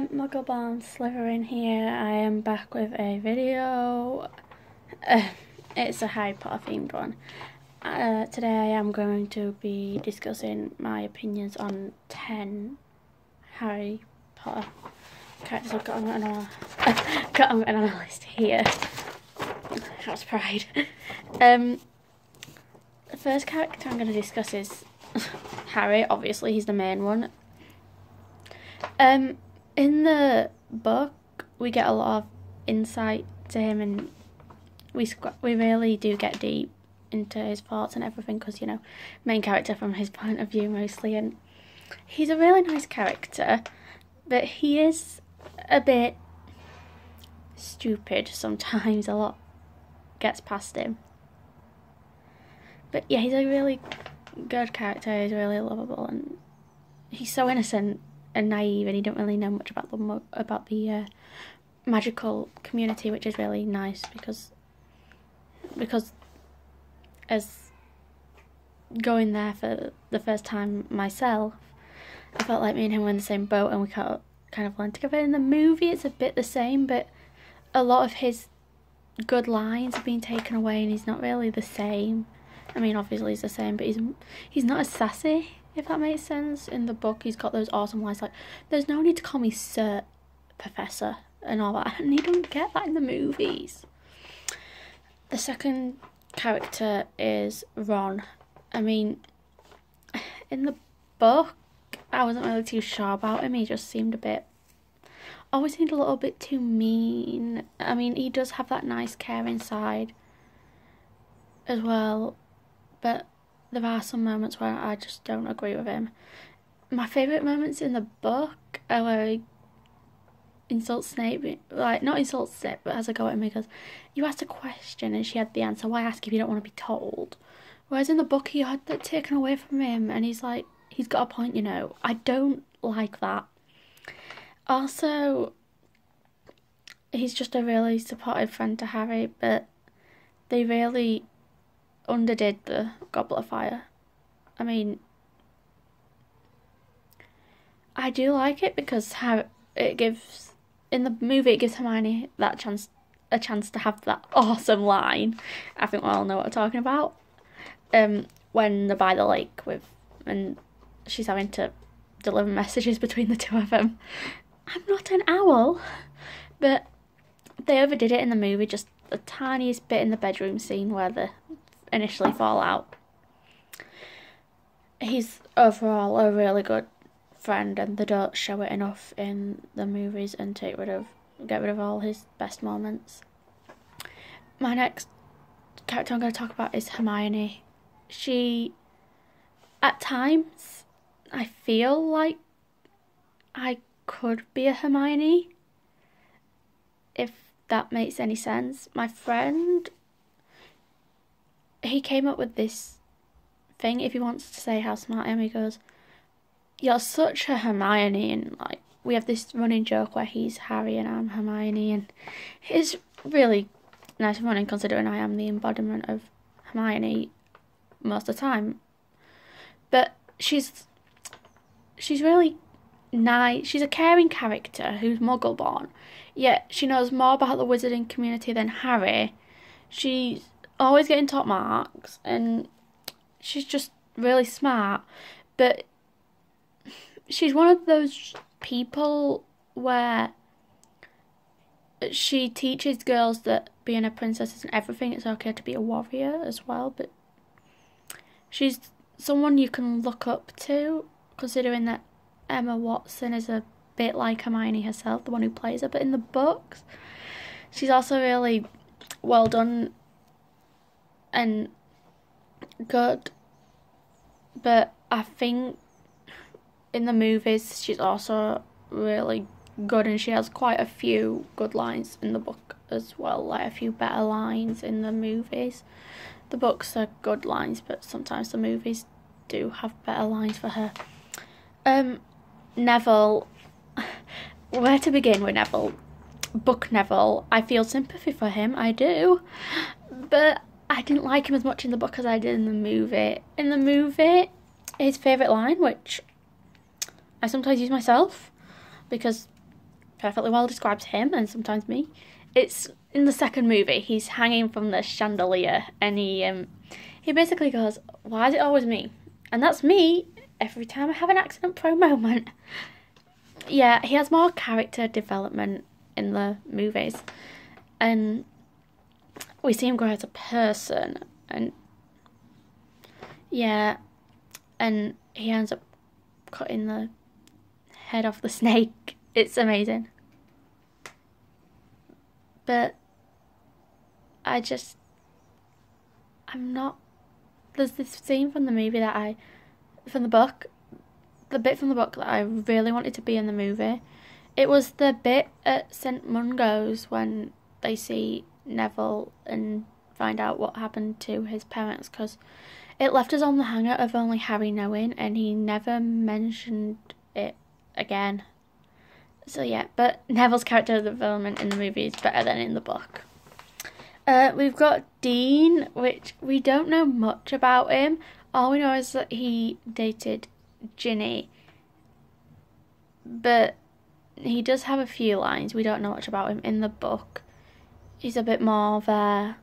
Muggleborn Slytherin here. I am back with a video. It's a Harry Potter themed one. Today I am going to be discussing my opinions on 10 Harry Potter characters I've got on a list here. House pride. The first character I'm going to discuss is Harry. Obviously, he's the main one. In the book, we get a lot of insight to him, and we really do get deep into his thoughts and everything, because, you know, main character from his point of view mostly, and he's a really nice character, but he is a bit stupid sometimes. A lot gets past him. But yeah, he's a really good character. He's really lovable, and he's so innocent and naive, and he don't really know much about the magical community, which is really nice, because as going there for the first time myself, I felt like me and him were in the same boat, and we kind of learned together. In the movie, it's a bit the same, but a lot of his good lines have been taken away, and he's not really the same. I mean, obviously he's the same, but he's not as sassy, if that makes sense. In the book, he's got those awesome lines like, "There's no need to call me Sir, Professor," and all that, and you don't get that in the movies. The second character is Ron. I mean, in the book, I wasn't really too sure about him. He just seemed always seemed a little bit too mean. I mean, he does have that nice caring side as well, but there are some moments where I just don't agree with him. My favourite moments in the book are where he insults Snape, like, not insults Snape, but has a go at him because you asked a question and she had the answer. Why ask if you don't want to be told? Whereas in the book, he had that taken away from him, and he's like, he's got a point, you know. I don't like that. Also, he's just a really supportive friend to Harry, but they really underdid the Goblet of Fire. I mean, I do like it because in the movie it gives Hermione a chance to have that awesome line. I think we all know what I'm talking about. When they're by the lake and she's having to deliver messages between the two of them. I'm not an owl, but they overdid it in the movie, just the tiniest bit in the bedroom scene where they initially fall out. He's overall a really good friend, and they don't show it enough in the movies and get rid of all his best moments. My next character I'm going to talk about is Hermione. She, at times, I feel like I could be a Hermione, if that makes any sense. My friend, he came up with this thing, if he wants to say how smart I am, he goes, "You're such a Hermione," and like, we have this running joke where he's Harry and I'm Hermione, and it's really nice and funny considering I am the embodiment of Hermione most of the time. But she's really nice. She's a caring character who's Muggle-born, yet she knows more about the wizarding community than Harry. She's always getting top marks, and she's just really smart, but she's one of those people where she teaches girls that being a princess isn't everything. It's okay to be a warrior as well, but she's someone you can look up to, considering that Emma Watson is a bit like Hermione herself, the one who plays her. But in the books, she's also really well done and good. But I think in the movies, she's also really good, and she has quite a few good lines in the book as well, like a few better lines in the movies. The books are good lines, but sometimes the movies do have better lines for her. Neville. Where to begin with Neville? Book Neville. I feel sympathy for him, I do. But I didn't like him as much in the book as I did in the movie. In the movie, his favourite line, which I sometimes use myself, because perfectly well describes him and sometimes me. It's in the second movie. He's hanging from the chandelier, and he basically goes, "Why is it always me?" And that's me every time I have an accident pro moment. Yeah, he has more character development in the movies, and we see him grow as a person, and yeah, and he ends up cutting the head off the snake. It's amazing. But I'm not, there's this scene from the movie from the book, the bit from the book that I really wanted to be in the movie. It was the bit at St Mungo's when they see Neville and find out what happened to his parents, because it left us on the hanger of only Harry knowing, and he never mentioned it again. So yeah, but Neville's character development in the movie is better than in the book. We've got Dean, which we don't know much about him. All we know is that he dated Ginny, but he does have a few lines. We don't know much about him in the book. He's a bit more there,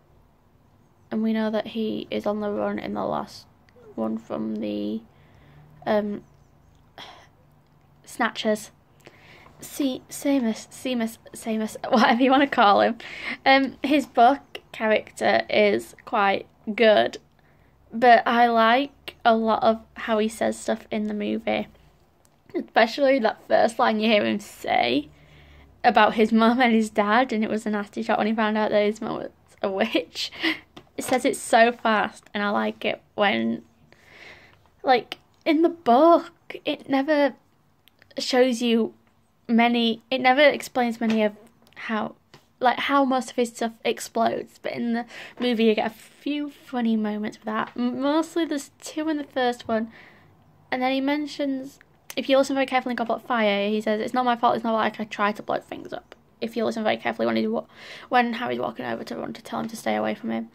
and we know that he is on the run in the last one from the Snatchers. Seamus, whatever you want to call him. His book character is quite good, but I like a lot of how he says stuff in the movie, especially that first line you hear him say about his mum and his dad, and it was a nasty shot when he found out that his mum was a witch. It says it so fast, and I like it when, like, in the book, it never shows you it never explains many of how most of his stuff explodes, but in the movie you get a few funny moments with that. Mostly there's two in the first one, and then he mentions, if you listen very carefully in Goblet of Fire, he says, "It's not my fault, it's not like I try to blow things up." If you listen very carefully when Harry's walking over to Ron to tell him to stay away from him.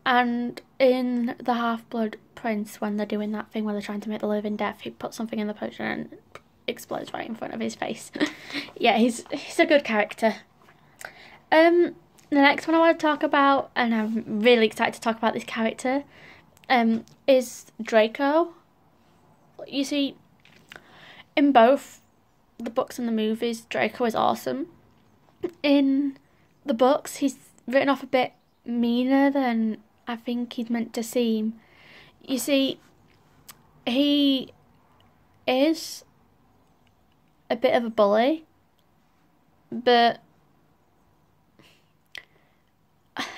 And in The Half-Blood Prince, when they're doing that thing where they're trying to make the living deaf, he puts something in the potion and explodes right in front of his face. Yeah, he's a good character. The next one I want to talk about, and I'm really excited to talk about this character, is Draco. You see, in both the books and the movies, Draco is awesome. In the books, he's written off a bit meaner than I think he's meant to seem. You see, he is a bit of a bully, but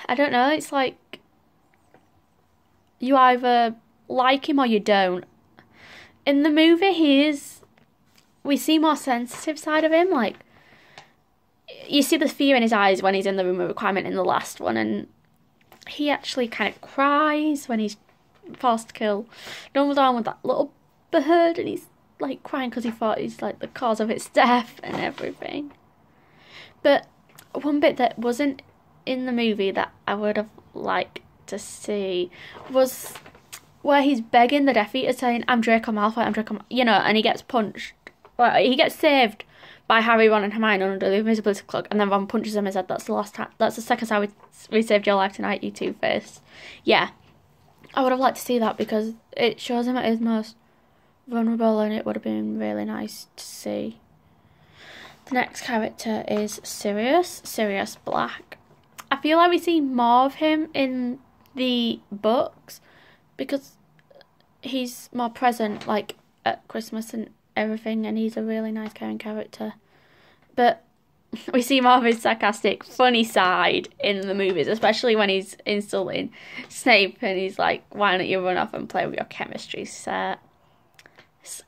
I don't know, it's like you either like him or you don't. In the movie, we see more sensitive side of him, like you see the fear in his eyes when he's in the room of requirement in the last one, and he actually kind of cries when he's forced to kill Dumbledore with that little bird, and he's like crying because he thought he's like the cause of its death and everything. But one bit that wasn't in the movie that I would have liked to see was where he's begging the Death Eater, saying, "I'm Draco Malfoy, I'm Draco Malfoy," and he gets punched. Well, he gets saved by Harry, Ron and Hermione under the invisibility cloak, and then Ron punches him and said, "That's the last time, that's the second time we saved your life tonight, you two-faced." Yeah, I would have liked to see that because it shows him at his most vulnerable, and it would have been really nice to see. The next character is Sirius Black. I feel like we see more of him in the books because he's more present, like at Christmas and everything, and he's a really nice, caring character. But we see more of his sarcastic, funny side in the movies, especially when he's insulting Snape and he's like, "Why don't you run off and play with your chemistry set?"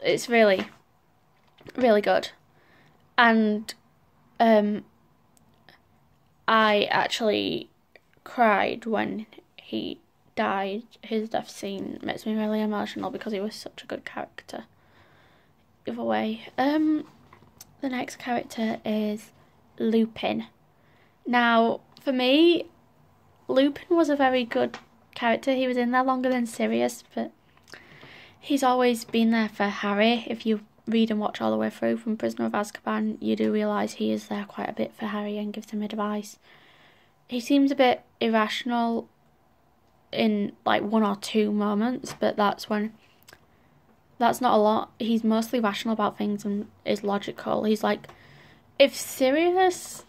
It's really, really good. And I actually cried when he died. His death scene makes me really emotional because he was such a good character. Either way, the next character is Lupin. Now, for me, Lupin was a very good character. He was in there longer than Sirius, but he's always been there for Harry. If you read and watch all the way through from Prisoner of Azkaban, you do realise he is there quite a bit for Harry and gives him advice. He seems a bit irrational in like 1 or 2 moments, but that's not a lot. He's mostly rational about things and is logical. He's like, if Sirius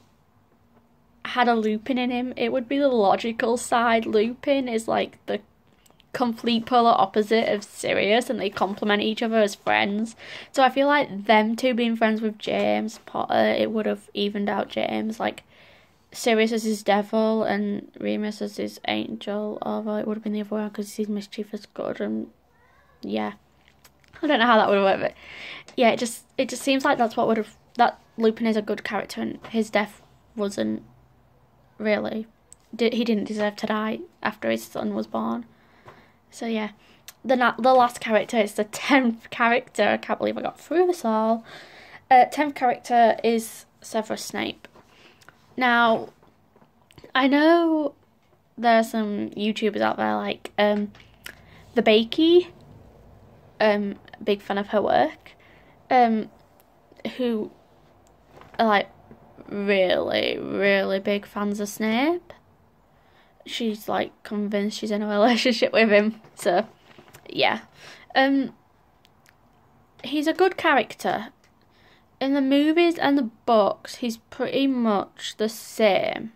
had a Lupin in him, it would be the logical side. Lupin is like the complete polar opposite of Sirius, and they complement each other as friends. So I feel like them two being friends with James Potter, it would have evened out James. Like, Sirius as his devil and Remus as his angel, although it would have been the other way because he's mischievous good, and yeah. I don't know how that would work, but yeah, it just seems like that's what would have, that Lupin is a good character and his death wasn't really, he didn't deserve to die after his son was born. So yeah, the last character is the 10th character. I can't believe I got through this all. 10th character is Severus Snape. Now, I know there are some YouTubers out there like The Bakey, big fan of her work, who are like really, really big fans of Snape. She's like convinced she's in a relationship with him, so yeah. He's a good character. In the movies and the books, he's pretty much the same.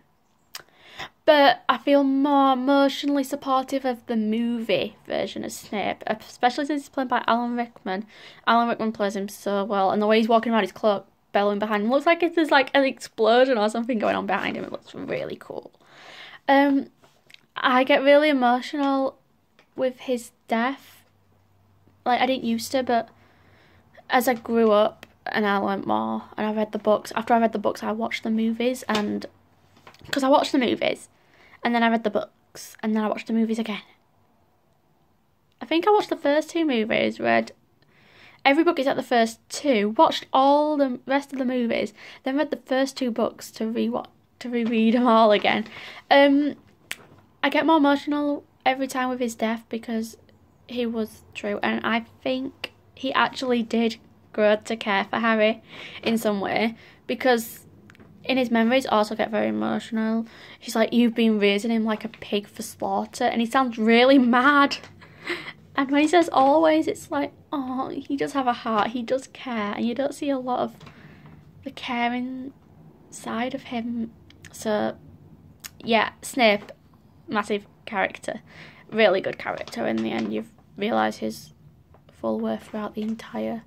But I feel more emotionally supportive of the movie version of Snape, especially since he's played by Alan Rickman. Alan Rickman plays him so well, and the way he's walking around his cloak, bellowing behind him, looks like there's like an explosion or something going on behind him. It looks really cool. I get really emotional with his death. Like, I didn't used to, but as I grew up and I learnt more and I read the books, after I read the books I watched the movies, and because I watched the movies and then I read the books and then I watched the movies again. I think I watched the first 2 movies, read every book except the first 2, watched all the rest of the movies, then read the first 2 books to reread them all again. I get more emotional every time with his death because he was true, and I think he actually did grow to care for Harry in some way, because in his memories also get very emotional. He's like, you've been raising him like a pig for slaughter, and he sounds really mad. And when he says always, it's like, oh, he does have a heart, he does care, and you don't see a lot of the caring side of him. So yeah, Snape, massive character, really good character. In the end, you realise his full worth throughout the entire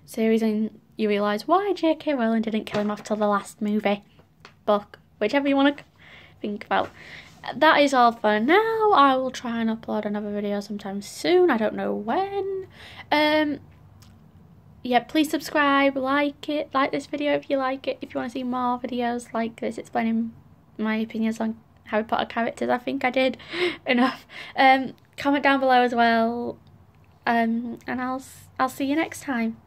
series, and you realise why J.K. Rowling didn't kill him off till the last movie, book, whichever you want to think about. That is all for now. I will try and upload another video sometime soon. I don't know when. Yeah, please subscribe, like this video if you like it. If you want to see more videos like this explaining my opinions on Harry Potter characters, I think I did enough. Comment down below as well. And I'll see you next time.